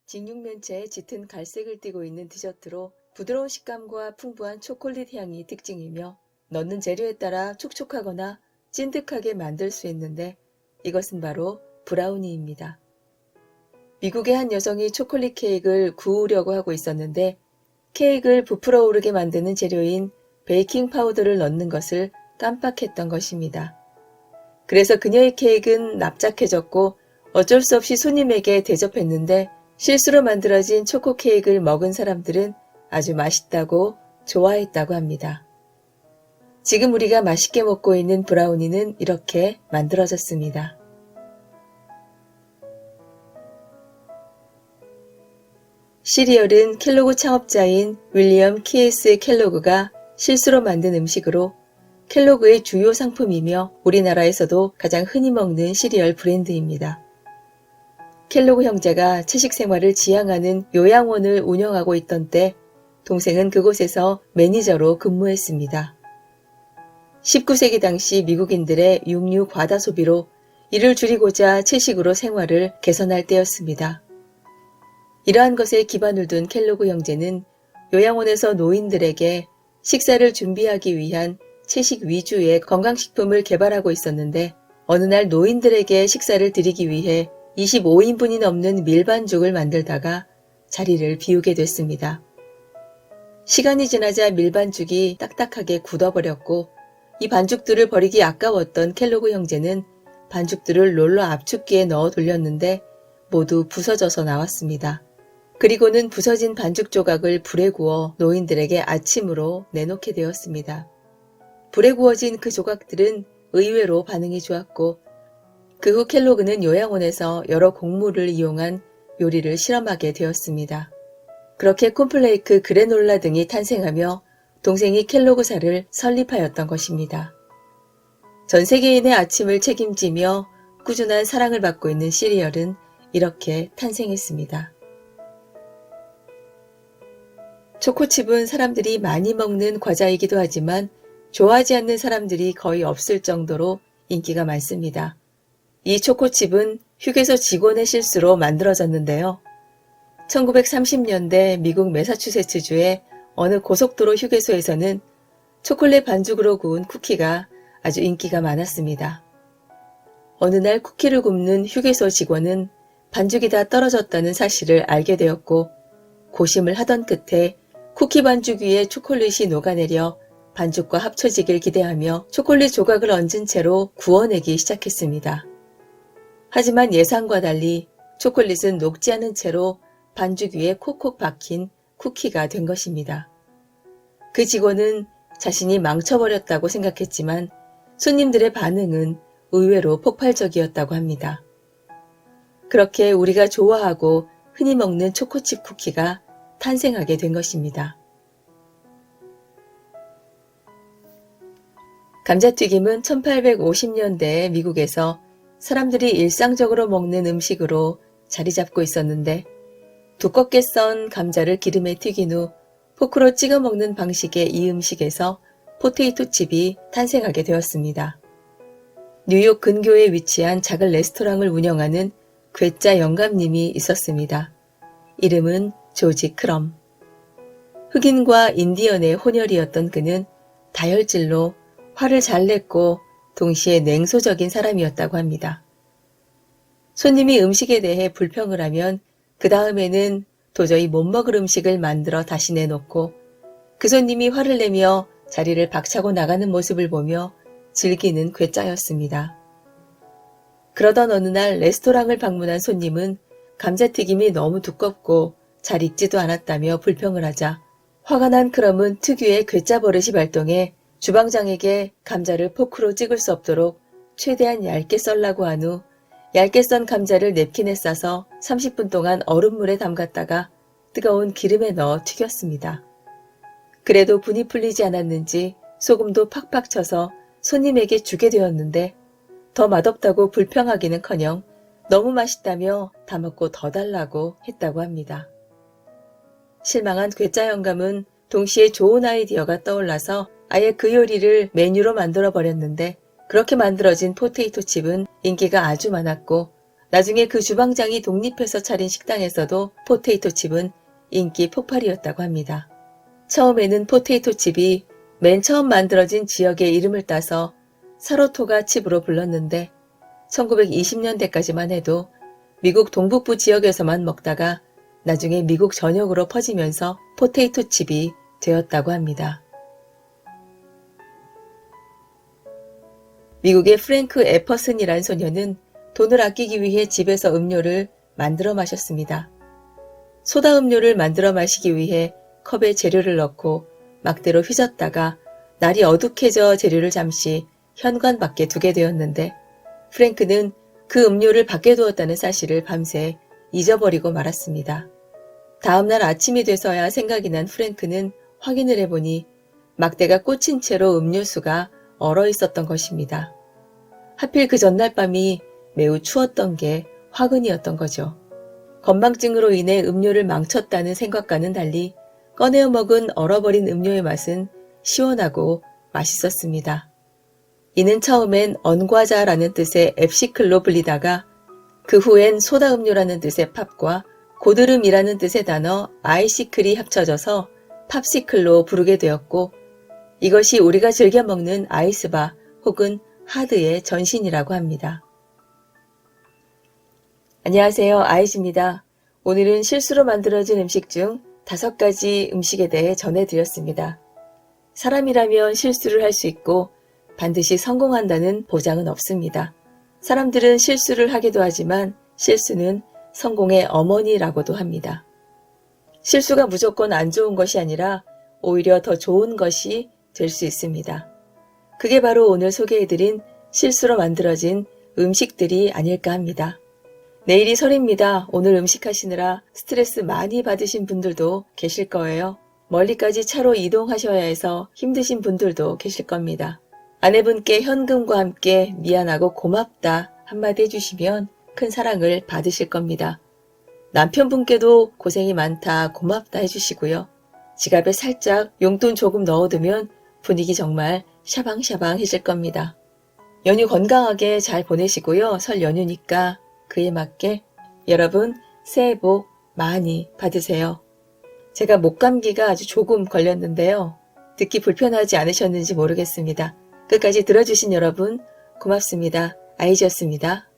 직육면체에 짙은 갈색을 띠고 있는 디저트로 부드러운 식감과 풍부한 초콜릿 향이 특징이며 넣는 재료에 따라 촉촉하거나 찐득하게 만들 수 있는데 이것은 바로 브라우니입니다. 미국의 한 여성이 초콜릿 케이크를 구우려고 하고 있었는데 케이크를 부풀어 오르게 만드는 재료인 베이킹 파우더를 넣는 것을 깜빡했던 것입니다. 그래서 그녀의 케이크는 납작해졌고 어쩔 수 없이 손님에게 대접했는데 실수로 만들어진 초코 케이크를 먹은 사람들은 아주 맛있다고 좋아했다고 합니다. 지금 우리가 맛있게 먹고 있는 브라우니는 이렇게 만들어졌습니다. 시리얼은 켈로그 창업자인 윌리엄 키에스 켈로그가 실수로 만든 음식으로 켈로그의 주요 상품이며 우리나라에서도 가장 흔히 먹는 시리얼 브랜드입니다. 켈로그 형제가 채식 생활을 지향하는 요양원을 운영하고 있던 때 동생은 그곳에서 매니저로 근무했습니다. 19세기 당시 미국인들의 육류 과다 소비로 이를 줄이고자 채식으로 생활을 개선할 때였습니다. 이러한 것에 기반을 둔 켈로그 형제는 요양원에서 노인들에게 식사를 준비하기 위한 채식 위주의 건강식품을 개발하고 있었는데 어느 날 노인들에게 식사를 드리기 위해 25인분이 넘는 밀반죽을 만들다가 자리를 비우게 됐습니다. 시간이 지나자 밀반죽이 딱딱하게 굳어버렸고 이 반죽들을 버리기 아까웠던 켈로그 형제는 반죽들을 롤러 압축기에 넣어 돌렸는데 모두 부서져서 나왔습니다. 그리고는 부서진 반죽 조각을 불에 구워 노인들에게 아침으로 내놓게 되었습니다. 불에 구워진 그 조각들은 의외로 반응이 좋았고 그 후 켈로그는 요양원에서 여러 곡물을 이용한 요리를 실험하게 되었습니다. 그렇게 콘플레이크, 그래놀라 등이 탄생하며 동생이 켈로그사를 설립하였던 것입니다. 전 세계인의 아침을 책임지며 꾸준한 사랑을 받고 있는 시리얼은 이렇게 탄생했습니다. 초코칩은 사람들이 많이 먹는 과자이기도 하지만 좋아하지 않는 사람들이 거의 없을 정도로 인기가 많습니다. 이 초코칩은 휴게소 직원의 실수로 만들어졌는데요. 1930년대 미국 매사추세츠주의 어느 고속도로 휴게소에서는 초콜릿 반죽으로 구운 쿠키가 아주 인기가 많았습니다. 어느 날 쿠키를 굽는 휴게소 직원은 반죽이 다 떨어졌다는 사실을 알게 되었고 고심을 하던 끝에 쿠키 반죽 위에 초콜릿이 녹아내려 반죽과 합쳐지길 기대하며 초콜릿 조각을 얹은 채로 구워내기 시작했습니다. 하지만 예상과 달리 초콜릿은 녹지 않은 채로 반죽 위에 콕콕 박힌 쿠키가 된 것입니다. 그 직원은 자신이 망쳐버렸다고 생각했지만 손님들의 반응은 의외로 폭발적이었다고 합니다. 그렇게 우리가 좋아하고 흔히 먹는 초코칩 쿠키가 탄생하게 된 것입니다. 감자튀김은 1850년대에 미국에서 사람들이 일상적으로 먹는 음식으로 자리 잡고 있었는데 두껍게 썬 감자를 기름에 튀긴 후 포크로 찍어 먹는 방식의 이 음식에서 포테이토 칩이 탄생하게 되었습니다. 뉴욕 근교에 위치한 작은 레스토랑을 운영하는 괴짜 영감님이 있었습니다. 이름은 조지 크럼. 흑인과 인디언의 혼혈이었던 그는 다혈질로 화를 잘 냈고 동시에 냉소적인 사람이었다고 합니다. 손님이 음식에 대해 불평을 하면 그 다음에는 도저히 못 먹을 음식을 만들어 다시 내놓고 그 손님이 화를 내며 자리를 박차고 나가는 모습을 보며 즐기는 괴짜였습니다. 그러던 어느 날 레스토랑을 방문한 손님은 감자튀김이 너무 두껍고 잘 익지도 않았다며 불평을 하자 화가 난 크럼은 특유의 괴짜 버릇이 발동해 주방장에게 감자를 포크로 찍을 수 없도록 최대한 얇게 썰라고 한 후 얇게 썬 감자를 냅킨에 싸서 30분 동안 얼음물에 담갔다가 뜨거운 기름에 넣어 튀겼습니다. 그래도 분이 풀리지 않았는지 소금도 팍팍 쳐서 손님에게 주게 되었는데 더 맛없다고 불평하기는커녕 너무 맛있다며 다 먹고 더 달라고 했다고 합니다. 실망한 괴짜 영감은 동시에 좋은 아이디어가 떠올라서 아예 그 요리를 메뉴로 만들어 버렸는데 그렇게 만들어진 포테이토 칩은 인기가 아주 많았고 나중에 그 주방장이 독립해서 차린 식당에서도 포테이토 칩은 인기 폭발이었다고 합니다. 처음에는 포테이토 칩이 맨 처음 만들어진 지역의 이름을 따서 사로토가 칩으로 불렀는데 1920년대까지만 해도 미국 동북부 지역에서만 먹다가 나중에 미국 전역으로 퍼지면서 포테이토 칩이 되었다고 합니다. 미국의 프랭크 에퍼슨이란 소녀는 돈을 아끼기 위해 집에서 음료를 만들어 마셨습니다. 소다 음료를 만들어 마시기 위해 컵에 재료를 넣고 막대로 휘젓다가 날이 어둑해져 재료를 잠시 현관 밖에 두게 되었는데 프랭크는 그 음료를 밖에 두었다는 사실을 밤새 잊어버리고 말았습니다. 다음날 아침이 돼서야 생각이 난 프랭크는 확인을 해보니 막대가 꽂힌 채로 음료수가 얼어 있었던 것입니다. 하필 그 전날 밤이 매우 추웠던 게 화근이었던 거죠. 건망증으로 인해 음료를 망쳤다는 생각과는 달리 꺼내어 먹은 얼어버린 음료의 맛은 시원하고 맛있었습니다. 이는 처음엔 언과자라는 뜻의 앱시클로 불리다가 그 후엔 소다 음료라는 뜻의 팝과 고드름이라는 뜻의 단어 아이시클이 합쳐져서 팝시클로 부르게 되었고 이것이 우리가 즐겨 먹는 아이스바 혹은 하드의 전신이라고 합니다. 안녕하세요. 아이즈입니다. 오늘은 실수로 만들어진 음식 중 5가지 음식에 대해 전해드렸습니다. 사람이라면 실수를 할 수 있고 반드시 성공한다는 보장은 없습니다. 사람들은 실수를 하기도 하지만 실수는 성공의 어머니라고도 합니다. 실수가 무조건 안 좋은 것이 아니라 오히려 더 좋은 것이 될 수 있습니다. 그게 바로 오늘 소개해드린 실수로 만들어진 음식들이 아닐까 합니다. 내일이 설입니다. 오늘 음식 하시느라 스트레스 많이 받으신 분들도 계실 거예요. 멀리까지 차로 이동하셔야 해서 힘드신 분들도 계실 겁니다. 아내분께 현금과 함께 미안하고 고맙다 한마디 해주시면 큰 사랑을 받으실 겁니다. 남편분께도 고생이 많다 고맙다 해주시고요. 지갑에 살짝 용돈 조금 넣어두면 분위기 정말 샤방샤방해질 겁니다. 연휴 건강하게 잘 보내시고요. 설 연휴니까 그에 맞게 여러분 새해 복 많이 받으세요. 제가 목감기가 아주 조금 걸렸는데요. 듣기 불편하지 않으셨는지 모르겠습니다. 끝까지 들어주신 여러분 고맙습니다. 아이즈였습니다.